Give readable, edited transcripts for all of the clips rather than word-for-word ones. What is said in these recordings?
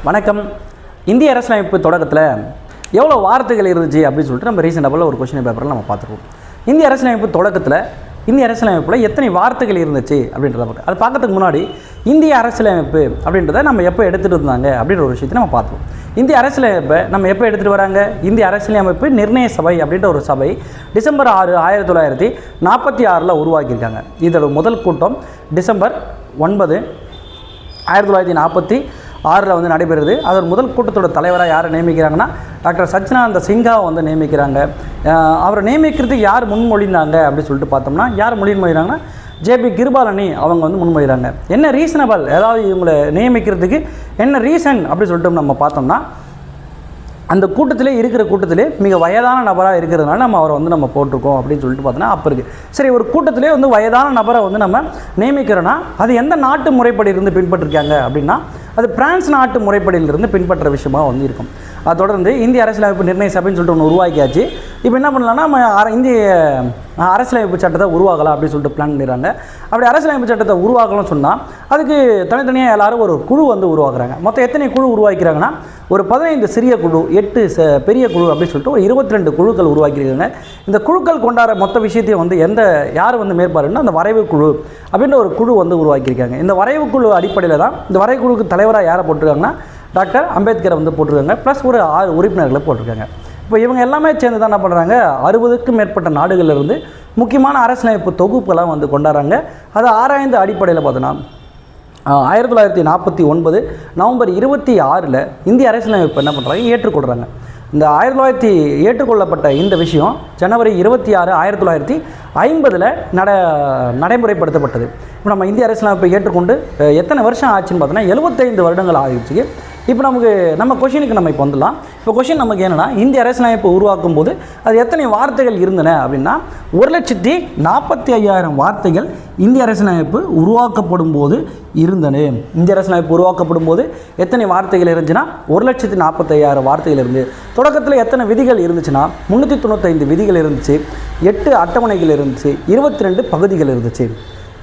வணக்கம். இந்திய அரசியலமைப்பு தொடக்கத்தில் எவ்வளோ வார்த்தைகள் இருந்துச்சு அப்படின்னு சொல்லிட்டு நம்ம ரீசெண்டாக ஒரு கொஸ்டின் பேப்பரில் நம்ம பார்த்துருக்கோம். இந்திய அரசியலமைப்பு தொடக்கத்தில் இந்திய அரசியலமைப்பில் எத்தனை வார்த்தைகள் இருந்துச்சு அப்படின்றத பார்க்க அது பார்க்கறதுக்கு முன்னாடி இந்திய அரசியலமைப்பு அப்படின்றத நம்ம எப்போ எடுத்துகிட்டு இருந்தாங்க அப்படின்ற ஒரு விஷயத்தை நம்ம பார்த்தோம். இந்திய அரசியலமைப்பை நம்ம எப்போ எடுத்துகிட்டு வராங்க? இந்திய அரசியலமைப்பு நிர்ணய சபை அப்படின்ற ஒரு சபை டிசம்பர் 6, 1946 உருவாக்கியிருக்காங்க. இதோட முதல் கூட்டம் டிசம்பர் 9, 1946 நடைபெறுது. அதன் முதல் கூட்டத்தோட தலைவராக யாரை நியமிக்கிறாங்கன்னா டாக்டர் சச்சிதானந்த சின்ஹாவை நியமிக்கிறாங்க. அவரை நியமிக்கிறதுக்கு யார் முன்மொழிந்தாங்க அப்படின்னு சொல்லிட்டு பார்த்தோம்னா யார் முன்மொழிகிறாங்கன்னா ஜேபி கிருபாலனி அவங்க முன்மொழிகிறாங்க. என்ன ரீசனபிள், அதாவது இவங்களை நியமிக்கிறதுக்கு என்ன ரீசன் அப்படி சொல்லிட்டு நம்ம பார்த்தோம்னா அந்த கூட்டத்திலே மிக வயதான நபராக இருக்கிறதுனால நம்ம அவரை நம்ம போட்டிருக்கோம் அப்படின்னு சொல்லிட்டு பார்த்தோன்னா அப்போ இருக்குது. சரி, ஒரு கூட்டத்திலே வயதான நபரை நம்ம நியமிக்கிறோன்னா அது எந்த நாட்டு முறைப்படி இருந்து பின்பற்றிருக்காங்க அப்படின்னா அது பிரான்ஸ் நாட்டு முறைப்படியிலிருந்து பின்பற்ற விஷயமாக இருக்கும். அதை தொடர்ந்து இந்திய அரசியலமைப்பு நிர்ணய சபைன்னு சொல்லிட்டு ஒன்று உருவாக்கியாச்சு. இப்போ என்ன பண்ணலாம்னா நம்ம இந்திய அரசியலமைப்பு சட்டத்தை உருவாக்கலாம் அப்படின்னு சொல்லிட்டு பிளான் பண்ணிடுறாங்க. அப்படி அரசியலமைப்பு சட்டத்தை உருவாக்கலாம்னு சொன்னால் அதுக்கு தனித்தனியாக எல்லாரும் ஒரு குழு உருவாக்குறாங்க. மொத்தம் எத்தனை குழு உருவாக்கிறாங்கன்னா ஒரு 15 சிறிய குழு, 8 பெரிய குழு அப்படின்னு சொல்லிட்டு ஒரு 22 குழுக்கள் உருவாக்கியிருக்காங்க. இந்த குழுக்கள் கொண்டாட மொத்த விஷயத்தையும் யார் மேற்பாருன்னா அந்த வரைவு குழு அப்படின்ற ஒரு குழு உருவாக்கியிருக்காங்க. இந்த வரைவு குழு அடிப்படையில் தான் இந்த வரைவு குழுக்கு தலைவராக யாரை போட்டிருக்காங்கன்னா டாக்டர் அம்பேத்கரை போட்டிருக்காங்க. ப்ளஸ் ஒரு 6 உறுப்பினர்களை போட்டிருக்காங்க. இப்போ இவங்க எல்லாமே சேர்ந்து தான் என்ன பண்ணுறாங்க, 60க்கும் மேற்பட்ட நாடுகளிலிருந்து முக்கியமான அரசியலமைப்பு தொகுப்பெல்லாம் கொண்டாடுறாங்க. அதை ஆராய்ந்த அடிப்படையில் பார்த்தோன்னா 1949 நவம்பர் 26 இந்திய அரசியலமைப்பு என்ன பண்ணுறாங்க, ஏற்றுக்கொள்கிறாங்க. இந்த 1900 ஏற்றுக்கொள்ளப்பட்ட இந்த விஷயம் ஜனவரி 26, 1950 நடைமுறைப்படுத்தப்பட்டது. இப்போ நம்ம இந்திய அரசியலமைப்பை ஏற்றுக்கொண்டு எத்தனை வருஷம் ஆச்சுன்னு பார்த்தோன்னா 75 வருடங்கள் ஆகிடுச்சு. இப்போ நம்ம கொஷினுக்கு இப்போ வந்துடலாம். இப்போ கொஷின் நமக்கு என்னென்னா, இந்திய அரசியலமைப்பு உருவாக்கும் போது அது எத்தனை வார்த்தைகள் இருந்தன அப்படின்னா 1,45,000 வார்த்தைகள் இந்திய அரசியலமைப்பு உருவாக்கப்படும் போது இருந்தன. இந்திய அரசியலமைப்பு உருவாக்கப்படும் போது எத்தனை வார்த்தைகள் இருந்துச்சுன்னா 1,45,000 வார்த்தைகள் இருந்து. தொடக்கத்தில் எத்தனை விதிகள் இருந்துச்சுன்னா 395 விதிகள் இருந்துச்சு, 8 அட்டவணைகள் இருந்துச்சு, 22 பகுதிகள் இருந்துச்சு.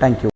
தேங்க்யூ.